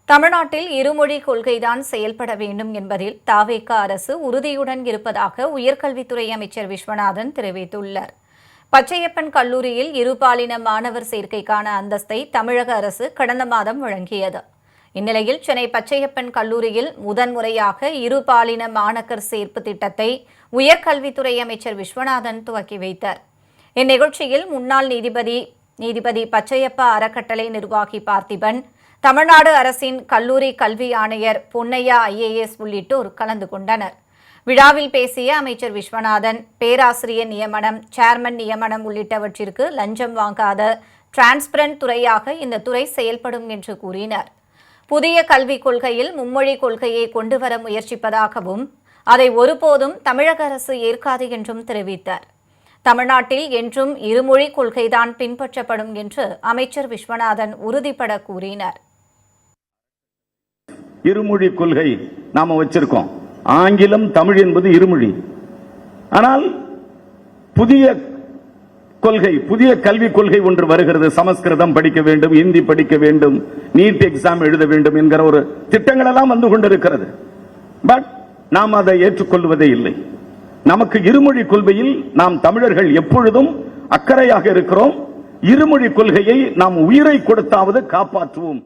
தமிழ்நாட்டில் இருமொழி கொள்கைதான் செயல்பட வேண்டும் என்பதில் தாவேக அரசு உறுதியுடன் இருப்பதாக உயர்கல்வித்துறை அமைச்சர் விஸ்வநாதன் தெரிவித்துள்ளார். பச்சையப்பன் கல்லூரியில் இருபாலின மாணவர் சேர்க்கைக்கான அந்தஸ்தை தமிழக அரசு கடந்த மாதம் வழங்கியது. இந்நிலையில் சென்னை பச்சையப்பன் கல்லூரியில் முதன்முறையாக இருபாலின மாணக்கர் சேர்ப்பு திட்டத்தை உயர்கல்வித்துறை அமைச்சர் விஸ்வநாதன் துவக்கி வைத்தார். இந்நிகழ்ச்சியில் முன்னாள் நீதிபதி பச்சையப்பா அறக்கட்டளை நிர்வாகி பார்த்திபன், தமிழ்நாடு அரசின் கல்லூரி கல்வி ஆணையர் பொன்னையா IAS உள்ளிட்டோர் கலந்து கொண்டனர். விழாவில் பேசிய அமைச்சர் விஸ்வநாதன், பேராசிரியர் நியமனம், சேர்மன் நியமனம் உள்ளிட்டவற்றிற்கு லஞ்சம் வாங்காத டிரான்ஸ்பரண்ட் துறையாக இந்த துறை செயல்படும் என்று கூறினார். புதிய கல்விக் கொள்கையில் மும்மொழி கொள்கையை கொண்டுவர முயற்சிப்பதாகவும் அதை ஒருபோதும் தமிழக அரசு ஏற்காது என்றும் தெரிவித்தார். தமிழ்நாட்டில் என்றும் இருமொழி கொள்கைதான் பின்பற்றப்படும் என்று அமைச்சர் விஸ்வநாதன் உறுதிபட கூறினார். இருமொழி கொள்கை நாம வச்சிருக்கோம். ஆங்கிலம் தமிழ் என்பது இருமொழி. ஆனால் புதிய கல்விக் கொள்கை ஒன்று வருகிறது. சமஸ்கிருதம் படிக்க வேண்டும், இந்தி படிக்க வேண்டும், நீட் எக்ஸாம் எழுத வேண்டும் என்கிற ஒரு திட்டங்கள் எல்லாம் வந்து கொண்டிருக்கிறது. பட் நாம் அதை ஏற்றுக்கொள்வதே இல்லை. நமக்கு இருமொழி கொள்கையில் நாம் தமிழர்கள் எப்பொழுதும் அக்கறையாக இருக்கிறோம். இருமொழி கொள்கையை நாம் உயிரை கொடுத்தாவது காப்பாற்றுவோம்.